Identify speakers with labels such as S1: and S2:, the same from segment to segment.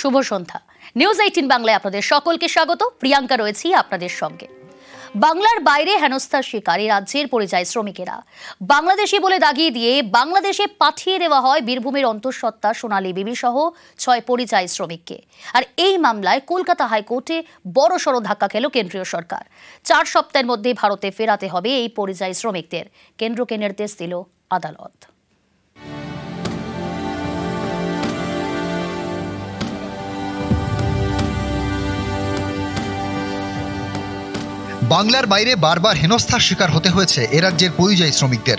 S1: শুভ সন্ধ্যা। News 18 বাংলায় আপনাদের সকলকে স্বাগত। প্রিয়াঙ্কা রয়েছি আপনাদের সঙ্গে। বাংলার বাইরে হেনস্থার শিকার এই রাজ্যের পরিযায়ী শ্রমিকেরা বাংলাদেশি বলে দাগিয়ে দিয়ে বাংলাদেশে পাঠিয়ে দেওয়া হয় বীরভূমের অন্তঃসত্ত্বা সোনালী বিবি সহ 6 পরিযায়ী শ্রমিককে। আর এই মামলায় কলকাতা হাইকোর্টে বড়সড় ধাক্কা খেল কেন্দ্রীয় সরকার। 4 সপ্তাহের মধ্যে ভারতে ফেরাতে হবে এই পরিযায়ী শ্রমিকদের, কেন্দ্রকে নির্দেশ দিল আদালত।
S2: বাংলার বাইরে বারবার হেনস্থার শিকার হতে হয়েছে এ রাজ্যের পরিযায়ী শ্রমিকদের।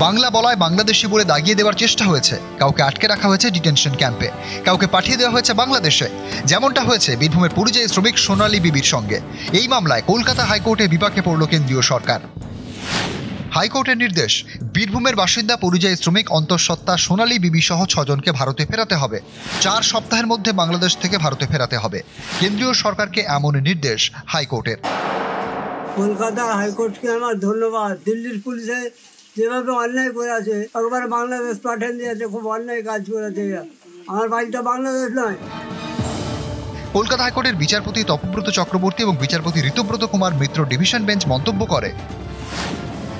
S2: বাংলা বলায় বাংলাদেশি বলে দাগিয়ে দেওয়ার চেষ্টা হয়েছে, কাউকে আটকে রাখা হয়েছে ডিটেনশন ক্যাম্পে, কাউকে পাঠিয়ে দেওয়া হয়েছে বাংলাদেশে, যেমনটা হয়েছে বীরভূমের পরিযায়ী শ্রমিক সোনালী বিবির সঙ্গে। এই মামলায় কলকাতা হাইকোর্টে বিপাকে পড়ল কেন্দ্রীয় সরকার। হাইকোর্টের নির্দেশ, বীরভূমের বাসিন্দা পরিযায়ী শ্রমিক অন্তঃসত্ত্বা সোনালী বিবি সহ 6 জনকে ভারতে ফেরাতে হবে। 4 সপ্তাহের মধ্যে বাংলাদেশ থেকে ভারতে ফেরাতে হবে। কেন্দ্রীয় সরকারকে এমন নির্দেশ হাইকোর্টের।
S3: কলকাতা হাইকোর্টকে আমার ধন্যবাদ। দিল্লির পুলিশে যেভাবে অন্যায় করে আছে, একবার বাংলাদেশ পাঠিয়ে দিয়েছে, খুব অন্যায় কাজ করেছে। আমার বাড়িটা বাংলাদেশ নয়।
S2: কলকাতা হাইকোর্টের বিচারপতি তপব্রত চক্রবর্তী এবং বিচারপতি ঋতব্রত কুমার মিত্র ডিভিশন বেঞ্চ মন্তব্য করে,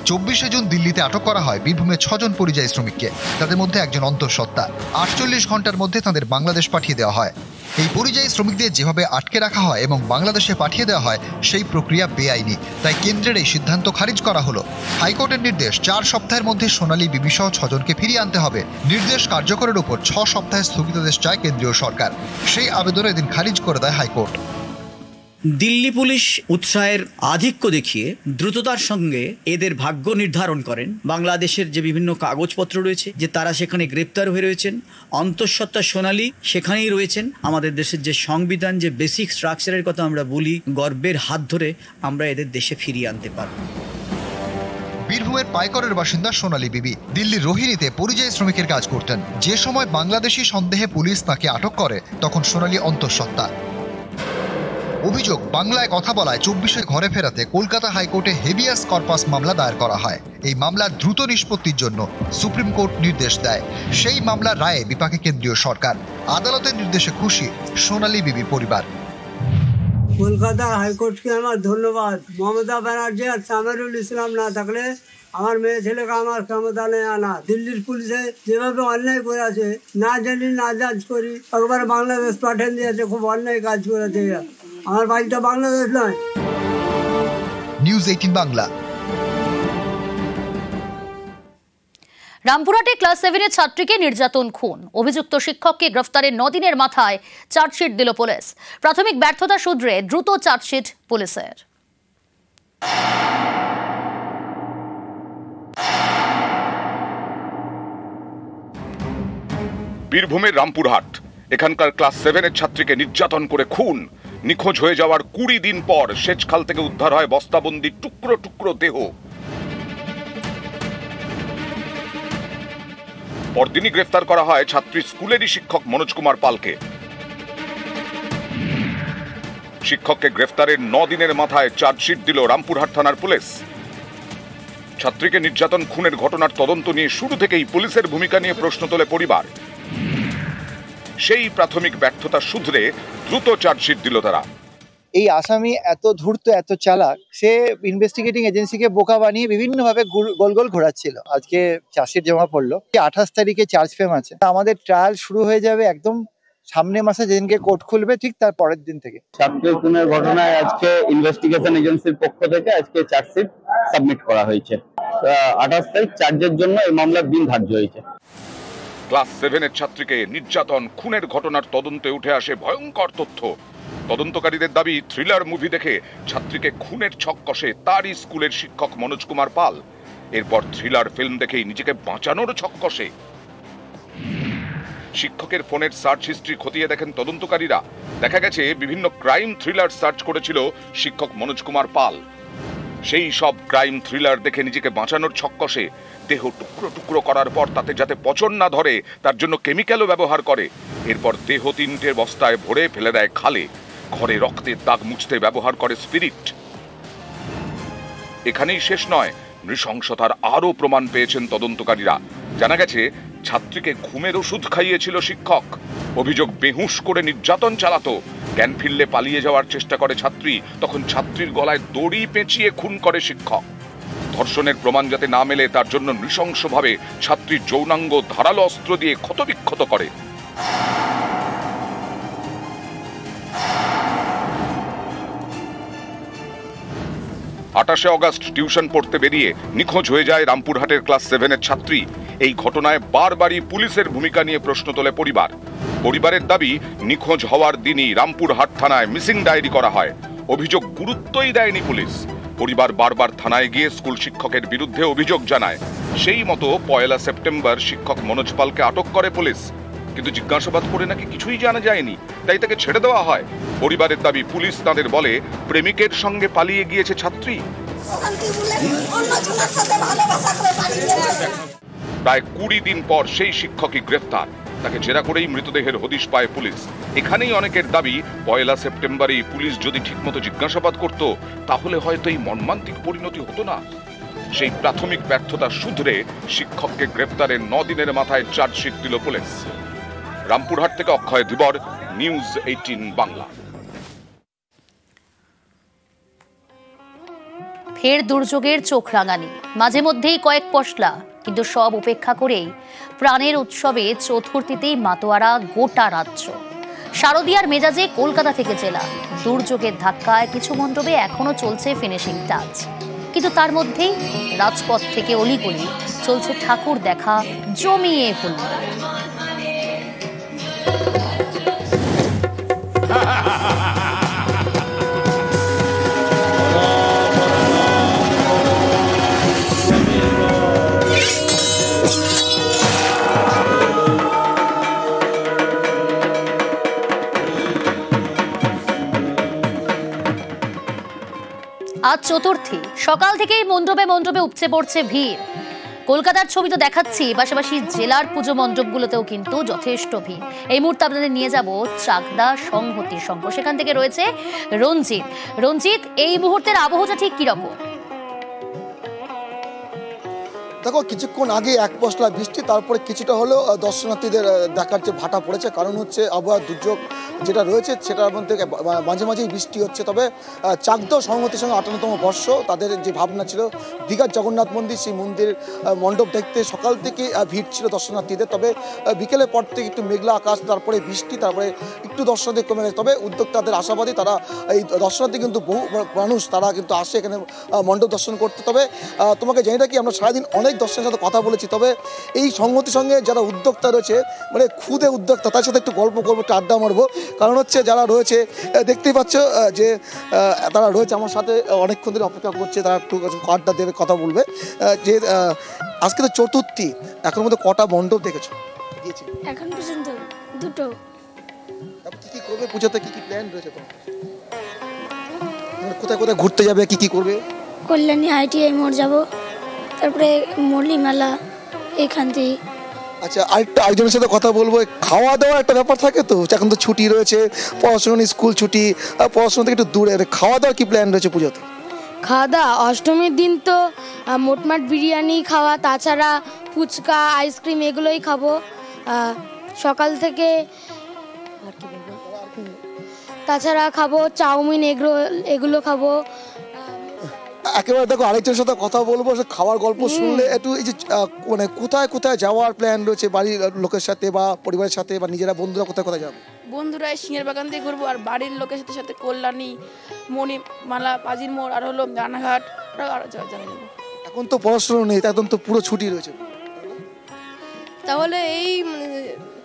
S2: 24শে জুন দিল্লিতে আটক করা হয় বীরভূমের 6 জন পরিযায়ী শ্রমিককে। তাদের মধ্যে একজন অন্তঃসত্ত্বা। 48 ঘন্টার মধ্যে তাদের বাংলাদেশ পাঠিয়ে দেওয়া হয়। এই পরিযায়ী শ্রমিকদের যেভাবে আটকে রাখা হয় এবং বাংলাদেশে পাঠিয়ে দেওয়া হয়, সেই প্রক্রিয়া বেআইনি। তাই কেন্দ্রের এই সিদ্ধান্ত খারিজ করা হলো। হাইকোর্টের নির্দেশ, 4 সপ্তাহের মধ্যে সোনালী বিবি সহ 6 জনকে ফিরিয়ে আনতে হবে। নির্দেশ কার্যকরের উপর 6 সপ্তাহের স্থগিতাদেশ চায় কেন্দ্রীয় সরকার। সেই আবেদন এদিন খারিজ করে দেয় হাইকোর্ট।
S4: দিল্লি পুলিশ উৎসাহের আধিক্য দেখিয়ে দ্রুততার সঙ্গে এদের ভাগ্য নির্ধারণ করেন। বাংলাদেশের যে বিভিন্ন কাগজপত্র রয়েছে, যে তারা সেখানে গ্রেপ্তার হয়ে রয়েছেন, অন্তঃসত্ত্বা সোনালী সেখানেই রয়েছেন। আমাদের দেশের যে সংবিধান, যে বেসিক স্ট্রাকচারের কথা আমরা বলি, গর্বের হাত ধরে আমরা এদের দেশে ফিরিয়ে আনতে পারব।
S2: বীরভূমের পাইকরের বাসিন্দা সোনালী বিবি দিল্লির রোহিণীতে পরিযায়ী শ্রমিকের কাজ করতেন। যে সময় বাংলাদেশি সন্দেহে পুলিশ তাকে আটক করে, তখন সোনালী অন্তঃসত্ত্বা। অভিযোগ, বাংলায় কথা বলায় 24শে ঘরে ফেরাতে কলকাতা হাইকোর্টে হেভিয়াস কর্পাস মামলা দায়ের করা হয়। এই মামলার দ্রুত নিষ্পত্তির জন্য সুপ্রিম কোর্ট নির্দেশ দেয়। সেই মামলার রায়ে বিপাকে কেন্দ্রীয় সরকার। আদালতের নির্দেশে খুশি সোনালী বিবির পরিবার।
S3: কলকাতা হাইকোর্টকে আমার ধন্যবাদ। মমতা ব্যানার্জি আর সামিরুল ইসলাম না থাকলে আমার মেয়ে ছেলেকে আমার ক্ষমতা নেই আনা। দিল্লির পুলিশে যেভাবে অন্যায় করে আছে, না জানি না জাজ করি, একবার বাংলাদেশ পাঠিয়ে দিয়েছে, খুব অন্যায় কাজ করেছে। আমার বাড়িটা বাংলাদেশ নয়।
S2: নিউজ 18 বাংলা।
S1: রামপুরহাটে ক্লাস 7-এর ছাত্রীকে নির্যাতন খুন, অভিযুক্ত শিক্ষককে গ্রেফতারের 9 দিনের মাথায় চার্জশিট দিল পুলিশ। প্রাথমিক ব্যর্থতা সূত্রে দ্রুত চার্জশিট পুলিশের।
S5: বীরভূমের রামপুরহাট, এখানকার ক্লাস 7-এর ছাত্রীকে নির্যাতন করে খুন। নিখোঁজ হয়ে যাওয়ার 20 দিন পর সেচখাল থেকে উদ্ধার হয় বস্তাবন্দি টুকরো টুকরো দেহ। পরদিনই গ্রেফতার করা হয় ছাত্রীর স্কুলেরই শিক্ষক মনোজ কুমার পালকে। শিক্ষককে গ্রেফতারের 9 দিনের মাথায় চার্জশিট দিল রামপুরহাট থানার পুলিশ। ছাত্রীকে নির্যাতন খুনের ঘটনার তদন্ত নিয়ে শুরু থেকেই পুলিশের ভূমিকা নিয়ে প্রশ্ন তোলে পরিবার। সেই প্রাথমিক ব্যর্থতা শুধরে দ্রুত চার্জশিট দিল তারা।
S6: এই আসামি এত ধূর্ত, এত চালাক, সে ইনভেস্টিগেটিং এজেন্সিকে বোকা বানিয়ে বিভিন্নভাবে গোল গোল ঘোরাচ্ছিল। আজকে চার্জশিট জমা পড়লো, 28 তারিখে চার্জ ফ্রেম আছে। আমাদের ট্রায়াল শুরু হয়ে যাবে একদম সামনের মাসে, যেদিনকে কোর্ট খুলবে ঠিক তার পরের দিন থেকে।
S7: ছাত্রী খুনের ঘটনায় আজকে ইনভেস্টিগেশন এজেন্সির পক্ষ থেকে আজকে চার্জশিট সাবমিট করা হয়েছে। 28 তারিখ চার্জের জন্য এই মামলার দিন ধার্য হয়েছে।
S5: ক্লাস 7-এর ছাত্রীকে নির্যাতন খুনের ঘটনার তদন্তে উঠে আসে ভয়ঙ্কর তথ্য। তদন্তকারীদের দাবি, থ্রিলার মুভি দেখে ছাত্রীকে খুনের ছক কষে তারই স্কুলের শিক্ষক মনোজ কুমার পাল। এরপর থ্রিলার ফিল্ম দেখেই নিজেকে বাঁচানোর ছক কষে। শিক্ষকের ফোনের সার্চ হিস্ট্রি খতিয়ে দেখেন তদন্তকারীরা। দেখা গেছে বিভিন্ন ক্রাইম থ্রিলার সার্চ করেছিল শিক্ষক মনোজ কুমার পাল। সেই সব ক্রাইম থ্রিলার দেখে নিজেকে বাঁচানোর ছক কষে। দেহ টুকরো টুকরো করার পর তাতে যাতে পচন না ধরে তার জন্য কেমিক্যালও ব্যবহার করে। এরপর দেহ 3টে বস্তায় ভরে ফেলে দেয় খালে। ঘরে রক্তের দাগ মুছতে ব্যবহার করে স্পিরিট। এখানেই শেষ নয়, নৃশংসতার আরও প্রমাণ পেয়েছেন তদন্তকারীরা। জানা গেছে ছাত্রীকে ঘুমের ওষুধ খাইয়েছিল শিক্ষক। অভিযোগ বেহুঁশ করে নির্যাতন চালাতো। জ্ঞান ফিরলে পালিয়ে যাওয়ার চেষ্টা করে ছাত্রী, তখন ছাত্রীর গলায় দড়ি পেঁচিয়ে খুন করে শিক্ষক। ধর্ষণের প্রমাণ যাতে না মেলে তার জন্য নৃশংসভাবে ছাত্রীর যৌনাঙ্গ ধারালো অস্ত্র দিয়ে ক্ষতবিক্ষত করে। 28 অগস্ট টিউশন পড়তে বেরিয়ে নিখোঁজ হয়ে যায় রামপুরহাটের ক্লাস 7-এর ছাত্রী। এই ঘটনায় বারবারই পুলিশের ভূমিকা নিয়ে প্রশ্ন তোলে পরিবারের দাবি, নিখোঁজ হওয়ার দিনই রামপুরহাট থানায় মিসিং ডায়েরি করা হয়। অভিযোগ গুরুত্বই দেয়নি পুলিশ। পরিবার বারবার থানায় গিয়ে স্কুল শিক্ষকের বিরুদ্ধে অভিযোগ জানায়। সেই মতো 1 সেপ্টেম্বর শিক্ষক মনোজ পালকে আটক করে পুলিশ, কিন্তু জিজ্ঞাসাবাদ করে নাকি কিছুই জানা যায়নি, তাই তাকে ছেড়ে দেওয়া হয়। পরিবারের দাবি, পুলিশ তাদের বলে প্রেমিকের সঙ্গে পালিয়ে গিয়েছে ছাত্রী। প্রায় 20 দিন পর সেই শিক্ষকই গ্রেফতার। তাকে জেরা করেই মৃতদেহের হদিশ পায় পুলিশ। এখানেই অনেকের দাবি, 1 সেপ্টেম্বরেই পুলিশ যদি ঠিকমতো জিজ্ঞাসাবাদ করত, তাহলে হয়তো এই মর্মান্তিক পরিণতি হতো না। সেই প্রাথমিক ব্যর্থতা শুধরে শিক্ষককে গ্রেফতারের 9 দিনের মাথায় চার্জশিট দিল পুলিশ। রামপুরহাট থেকে অক্ষয় ধীবর, নিউজ 18 বাংলা।
S1: ফের দুর্যোগের চোখ রাঙানি, মাঝে মধ্যেই কয়েক পশলা, কিন্তু সব উপেক্ষা করেই প্রাণের উৎসবে চতুর্থীতেই মাতোয়ারা গোটা রাজ্য। শারদীয়ার মেজাজে কলকাতা থেকে জেলা। দুর্যোগের ধাক্কায় কিছু মণ্ডপে এখনো চলছে ফিনিশিং টাচ, কিন্তু তার মধ্যেই রাজপথ থেকে অলিগলি চলছে ঠাকুর দেখা জমিয়ে হুল্লোড়। আজ চতুর্থী, সকাল থেকেই মণ্ডপে মণ্ডপে উপচে পড়ছে ভিড়। কলকাতার ছবি তো দেখাচ্ছি, পাশাপাশি জেলার পুজো মণ্ডপগুলোতেও কিন্তু যথেষ্ট ভিড়। এই মুহূর্তে আপনাদের নিয়ে যাব চাকদা সংহতির সংঘ, সেখান থেকে রয়েছে রঞ্জিত। এই মুহূর্তের আবহাওয়াটা ঠিক কিরকম?
S8: দেখো, কিছুক্ষণ আগে এক পশলা বৃষ্টি, তারপরে কিছুটা হলেও দর্শনার্থীদের দেখার যে ভাটা পড়েছে। কারণ হচ্ছে আবহাওয়ার দুর্যোগ যেটা রয়েছে সেটার মধ্যে মাঝে মাঝেই বৃষ্টি হচ্ছে। তবে চাকদা সংহতির সঙ্গে 58তম বর্ষ, তাদের যে ভাবনা ছিল দীঘার জগন্নাথ মন্দির, সেই মন্দির মণ্ডপ দেখতে সকাল থেকে ভিড় ছিল দর্শনার্থীদের। তবে বিকেলের পর থেকে একটু মেঘলা আকাশ, তারপরে বৃষ্টি, তারপরে একটু দর্শনার্থী কমে গেছে। তবে উদ্যোক্তাদের আশাবাদী, তারা এই দর্শনার্থী কিন্তু বহু মানুষ তারা কিন্তু আসে এখানে মণ্ডপ দর্শন করতে। তবে তোমাকে জানি রাখি, আমরা সারাদিন অনেক দর্শনের সাথে কথা বলেছি। তবে এই সংহতির সঙ্গে যারা উদ্যোক্তা রয়েছে, মানে খুদে উদ্যোক্তা, তার সাথে একটু গল্প করবো, একটু আড্ডা মারবো। কারণ হচ্ছে যারা রয়েছে দেখতেই পাচ্ছ যে তারা রয়েছে আমার সাথে, অনেকক্ষণ ধরে অপেক্ষা করছে, তারা একটু আড্ডা দেবে, কথা বলবে। যে আজকে তো চতুর্থী, এখন মধ্যে কটা মণ্ডপ দেখেছো?
S9: এখন পর্যন্ত দুটো।
S8: কি কি করবে পুজোতে, কি কি প্ল্যান রয়েছে তোমার? কোথায় কোথায় ঘুরতে যাবে, কি কি করবে?
S9: কল্যাণী ITI মোড় যাবো, তারপরে মুরলি মেলা এখান থেকে।
S8: আচ্ছা, আরেকজনের সাথে কথা বলবো। খাওয়া দাওয়া একটা ব্যাপার থাকে তো, এখন তো ছুটি রয়েছে, পড়াশোনা স্কুল ছুটি, পড়াশোনা থেকে একটু দূরে, খাওয়া দাওয়ার কি প্ল্যান রয়েছে পুজোতে?
S10: খাওয়া দাওয়া অষ্টমীর দিন তো মোটমাট বিরিয়ানি খাওয়া, তাছাড়া ফুচকা, আইসক্রিম এগুলোই খাবো সকাল থেকে। আর কি বলবো, তাছাড়া খাবো চাউমিন, এগরোল, এগুলো খাবো।
S8: একেবারে দেখো, আরেকজনের সাথে কথা বলবো, খাওয়ার গল্প শুনলে একটু এই যে মানে কোথায় কোথায় যাওয়ার প্ল্যান রয়েছে, বাড়ির লোকের সাথে বা পরিবারের সাথে, বা নিজেরা বন্ধুরা কোথায় কোথায় যাবো?
S11: বন্ধুরা সিংহের বাগান দিয়ে ঘুরবো, আর বাড়ির লোকের সাথে সাথে কল্যাণী, মণিমালা, পাজির মোড়, আর হলো রানাঘাট, আর যাবো।
S8: এখন তো পড়াশোনা নেই, এখন তো পুরো ছুটি রয়েছে।
S12: তাহলে এই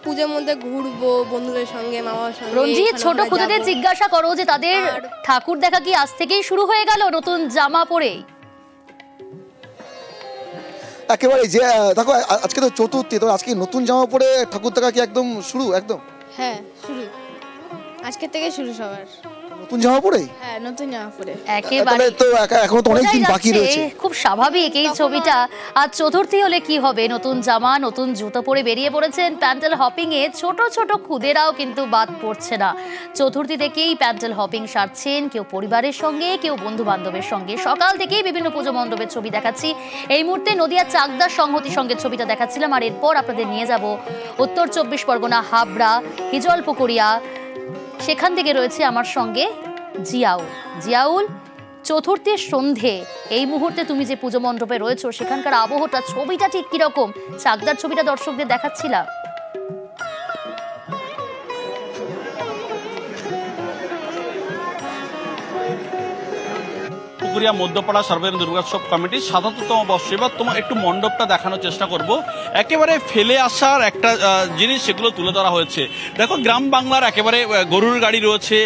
S12: পূজার মধ্যে ঘুরবো বন্ধুদের সঙ্গে, মামার সঙ্গে।
S1: রঞ্জিত, ছোট খুদেদের জিজ্ঞাসা করো যে তাদের ঠাকুর দেখা কি আজ থেকেই শুরু হয়ে গেল নতুন জামা পরে?
S8: একেবারে যে দেখো, আজকে তো চতুর্থী, তো আজকে নতুন জামা পরে ঠাকুর দেখা কি একদম শুরু? একদম
S12: হ্যাঁ, শুরু আজকে থেকে শুরু সবার।
S8: নতুন জামা পরেই?
S12: হ্যাঁ, নতুন জামা পরে।
S1: একেবারে
S8: তো এখনো তো অনেক দিন
S1: বোঝাই
S8: বাকি
S1: যাচ্ছে,
S8: রয়েছে।
S1: খুব স্বাভাবিক এই ছবিটা। আর চতুর্থী হলে কি হবে, নতুন জামা নতুন জুতো পরে বেরিয়ে পড়েছেন প্যান্ডেল হপিং এ। ছোট ছোট খুদেরাও কিন্তু বাদ পড়ছে না। চতুর্থী থেকেই প্যান্ডেল হপিং সারছেন, কেউ পরিবারের সঙ্গে, কেউ বন্ধু বান্ধবের সঙ্গে। সকাল থেকেই বিভিন্ন পুজো মণ্ডপের ছবি দেখাচ্ছি। এই মুহূর্তে নদিয়া চাকদার সংহতি সঙ্গের ছবিটা দেখাচ্ছিলাম। আর এরপর আপনাদের নিয়ে যাব উত্তর 24 পরগনা হাবড়া হিজলপুকুরিয়া। সেখান থেকে রয়েছে আমার সঙ্গে জিয়াউল। চতুর্থীর সন্ধে এই মুহূর্তে তুমি যে পুজো মণ্ডপে রয়েছো সেখানকার আবহটা, ছবিটা ঠিক কিরকম? চাকদার ছবিটা দর্শকদের দেখাচ্ছিলাম।
S13: পুকুরিয়া মধ্যপাড়া সর্বজনীন দুর্গোৎসব কমিটির ৭৭তম বর্ষ। এবার তোমার একটু মণ্ডপটা দেখানোর চেষ্টা করব। একেবারে ফেলে আসার একটা জিনিস সেগুলো তুলে ধরা হয়েছে। দেখো, গ্রাম বাংলার একেবারে গরুর গাড়ি রয়েছে,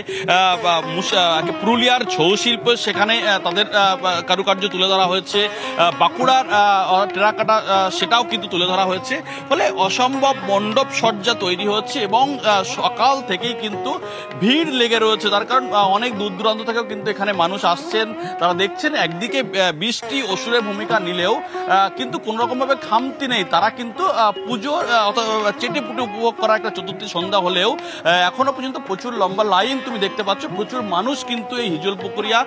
S13: পুরুলিয়ার ছৌ শিল্প, সেখানে তাদের কারুকার্য তুলে ধরা হয়েছে, বাঁকুড়ার টেরাকাটা সেটাও কিন্তু তুলে ধরা হয়েছে। ফলে অসম্ভব মণ্ডপ সজ্জা তৈরি হচ্ছে এবং সকাল থেকেই কিন্তু ভিড় লেগে রয়েছে। তার কারণ অনেক দূর দূরান্ত থেকেও কিন্তু এখানে মানুষ আসছেন। তারা দেখছেন একদিকে বৃষ্টি অসুরের ভূমিকা নিলেও কিন্তু কোন রকম ভাবে খামতি নেই। তারা কিন্তু পুজো চেটে পুটে উপভোগ করা একটা চতুর্থী সন্ধ্যা হলেও এখনো পর্যন্ত প্রচুর লম্বা লাইন তুমি দেখতে পাচ্ছ। প্রচুর মানুষ কিন্তু এই হিজলপুকুরিয়া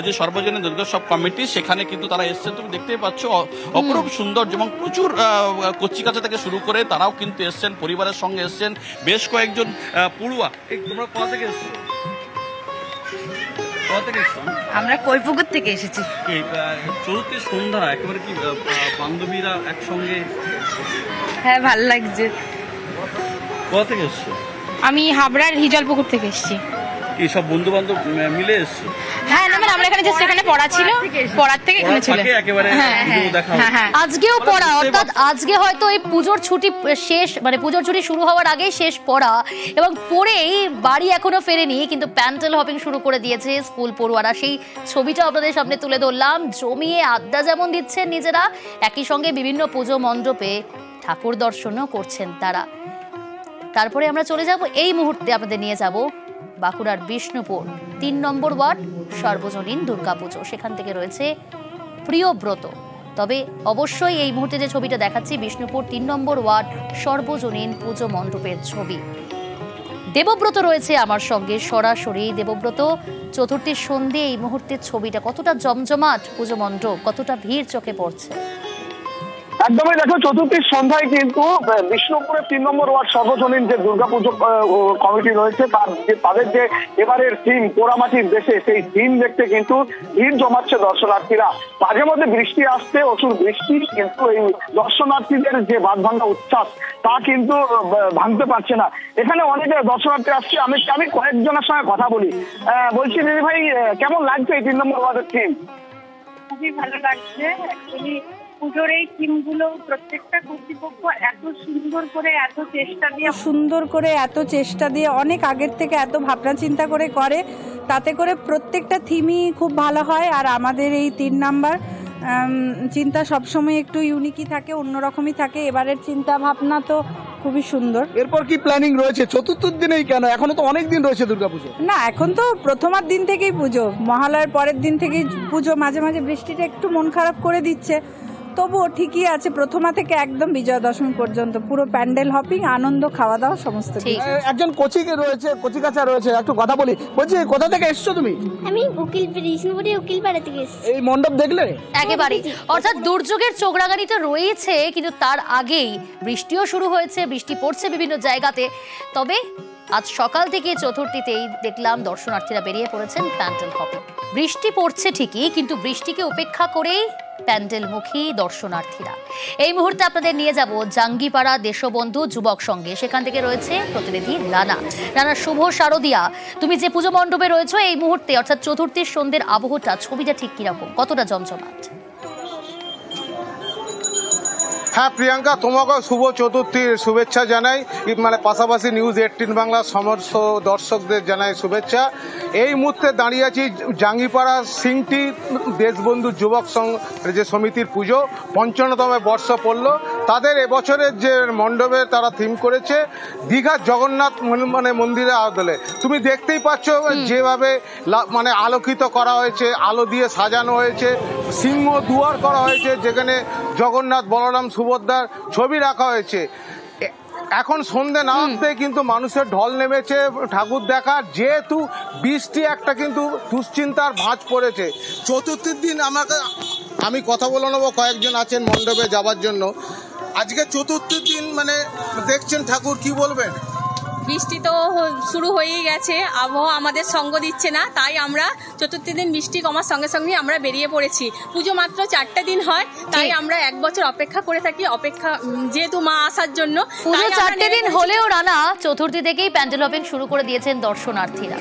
S13: যে সর্বজনীন দুর্গোৎসব কমিটি, সেখানে কিন্তু তারা এসছেন। তুমি দেখতেই পাচ্ছ অপরূপ সুন্দর এবং প্রচুর কচিকাচা থেকে শুরু করে তারাও কিন্তু এসছেন, পরিবারের সঙ্গে এসছেন। বেশ কয়েকজন পড়ুয়া। তোমরা কোথা থেকে এসছো?
S14: আমরা কৈপুকুর থেকে এসেছি।
S13: চতুর্থী সন্ধ্যা একেবারে কি বান্ধবীরা একসঙ্গে?
S14: হ্যাঁ, ভালো লাগছে।
S13: কোথা থেকে এসছো?
S14: আমি হাবড়ার হিজলপুকুর থেকে এসেছি।
S13: কি সব বন্ধু বান্ধব মিলে এসছো?
S14: হ্যাঁ, না, আমরা এখানে জাস্ট এখানে পড়া ছিল, পড়ার থেকে এখানে ছিল।
S1: আজকেও পড়া, অর্থাৎ আজকে হয়তো এই পুজোর ছুটি শেষ, মানে পুজোর ছুটি শুরু হওয়ার আগেই শেষ পড়া, এবং পড়েই বাড়ি এখনো ফেরেনি কিন্তু প্যান্ডেল হপিং শুরু করে দিয়েছে স্কুল পড়ুয়ারা। সেই ছবিটা আপনাদের সামনে তুলে ধরলাম। জমিয়ে আড্ডা যেমন দিচ্ছেন নিজেরা, একই সঙ্গে বিভিন্ন পুজো মণ্ডপে ঠাকুর দর্শনও করছেন তারা। তারপরে আমরা চলে যাব, এই মুহূর্তে আপনাদের নিয়ে যাব বাঁকুড়ার বিষ্ণুপুর ৩ নম্বর ওয়ার্ড সর্বজনীন দুর্গাপুজো। সেখান থেকে রয়েছে প্রিয়ব্রত। তবে অবশ্যই এই মুহূর্তে যে ছবিটা দেখাচ্ছি বিষ্ণুপুর ৩ নম্বর ওয়ার্ড সর্বজনীন পুজো মণ্ডপের ছবি। দেবব্রত রয়েছে আমার সঙ্গে সরাসরি। দেবব্রত, চতুর্থীর সন্ধে এই মুহূর্তের ছবিটা, কতটা জমজমাট পুজো মণ্ডপ, কতটা ভিড় চোখে পড়ছে?
S15: একদমই, দেখো, চতুর্থীর সন্ধ্যায় কিন্তু বিষ্ণুপুরের ৩ নম্বর ওয়ার্ড সর্বজনীন যে দুর্গাপুজো কমিটি রয়েছে তাদের যে এবারের থিম পোড়ামাটির দেশে, সেই থিম দেখতে কিন্তু ভিড় জমাচ্ছে দর্শনার্থীরা। মাঝে মধ্যে বৃষ্টি আসছে, প্রচুর বৃষ্টি, কিন্তু এই দর্শনার্থীদের যে বাঁধ ভাঙা উচ্ছ্বাস তা কিন্তু ভাঙতে পারছে না। এখানে অনেক দর্শনার্থী আসছে। আমি কয়েকজনের সঙ্গে কথা বলি। বলছি, দিদি ভাই, কেমন লাগছে এই 3 নম্বর ওয়ার্ডের থিম?
S16: খুবই ভালো লাগছে। অ্যাকচুয়ালি পুজোর এই থিমগুলো প্রত্যেকটা কর্তৃপক্ষ এত সুন্দর করে এত চেষ্টা দিয়ে অনেক আগের থেকে এত ভাবনা চিন্তা করে তাতে করে প্রত্যেকটা থিমই খুব ভালো হয়। আর আমাদের এই 3 নাম্বার চিন্তা সবসময় একটু ইউনিকই থাকে, অন্যরকমই থাকে। এবারের চিন্তা ভাবনা তো খুবই সুন্দর।
S15: এরপর কি প্ল্যানিং রয়েছে? চতুর্থীর দিনেই কেন? এখনো তো অনেক দিন রয়েছে দুর্গাপুজো।
S16: না, এখন তো প্রথমার দিন থেকেই পুজো, মহালয়ার পরের দিন থেকেই পুজো। মাঝে মাঝে বৃষ্টিটা একটু মন খারাপ করে দিচ্ছে, তবুও ঠিকই আছে। প্রথমা থেকে একদম বিজয়া দশমী পর্যন্ত পুরো প্যান্ডেল হপিং, আনন্দ, খাওয়া দাওয়া সমস্ত কিছু।
S15: একজন কচিকাচা রয়েছে, একটু কথা বলি। বলছি, কোথা থেকে এসছো তুমি?
S9: আমি উকিলপাড়া থেকে এসেছি।
S15: এই মণ্ডপ দেখলে?
S1: একেবারে, অর্থাৎ দুর্যোগের চোখরাঙানি তো রয়েছে, কিন্তু তার আগেই বৃষ্টিও শুরু হয়েছে, বৃষ্টি পড়ছে বিভিন্ন জায়গাতে। তবে আজ সকাল থেকে চতুর্থীতেই দেখলাম দর্শনার্থীরা বেরিয়ে পড়েছেন প্যান্ডেল হপিং। বৃষ্টি পড়ছে ঠিকই, কিন্তু বৃষ্টিকে উপেক্ষা করেই প্যান্ডেলমুখী দর্শনার্থীরা। এই মুহূর্তে আপনাদের নিয়ে যাব জাঙ্গিপাড়া দেশবন্ধু যুবক সঙ্গে। সেখান থেকে রয়েছে প্রতিনিধি রানা। শুভ শারদিয়া, তুমি যে পুজো মণ্ডপে রয়েছো এই মুহূর্তে, অর্থাৎ চতুর্থীর সন্ধ্যের আবহটা, ছবিটা ঠিক কিরকম, কতটা জমজমাট?
S17: হ্যাঁ প্রিয়াঙ্কা, তোমাকে শুভ চতুর্থীর শুভেচ্ছা জানাই। পাশাপাশি নিউজ 18 বাংলার সমস্ত দর্শকদের জানাই শুভেচ্ছা। এই মুহূর্তে দাঁড়িয়ে আছি জাঙ্গিপাড়া সিংটি দেশবন্ধু যুবক সংঘ যে সমিতির পুজো 55তম বর্ষ পড়ল। তাদের এবছরের যে মণ্ডপে তারা থিম করেছে দীঘার জগন্নাথ মানে মন্দিরের আদলে। তুমি দেখতেই পাচ্ছ যেভাবে মানে আলোকিত করা হয়েছে, আলো দিয়ে সাজানো হয়েছে, সিংহ দুয়ার করা হয়েছে যেখানে জগন্নাথ, বলরাম, সুভদ্রার ছবি রাখা হয়েছে। এখন সন্ধে নামতে কিন্তু মানুষের ঢল নেমেছে ঠাকুর দেখার, যেহেতু বৃষ্টি একটা কিন্তু দুশ্চিন্তার ভাঁজ পড়েছে। চতুর্থীর দিন আমি কথা বলে নেবো, কয়েকজন আছেন মণ্ডপে যাবার জন্য। আজকে চতুর্থীর দিন মানে দেখছেন ঠাকুর, কি বলবেন?
S18: বৃষ্টি তো শুরু হয়েই গেছে, আবহাওয়া আমাদের সঙ্গ দিচ্ছে না, তাই আমরা চতুর্থী দিন বৃষ্টি কমার সঙ্গে সঙ্গে আমরা বেরিয়ে পড়েছি। পুজো মাত্র 4টা দিন হয়, তাই আমরা 1 বছর অপেক্ষা করে থাকি, যেহেতু মা আসার জন্য।
S1: পুজো 4টে দিন হলেও রানা চতুর্থী থেকেই প্যান্ডেল ওপেন শুরু করে দিয়েছেন দর্শনার্থীরা।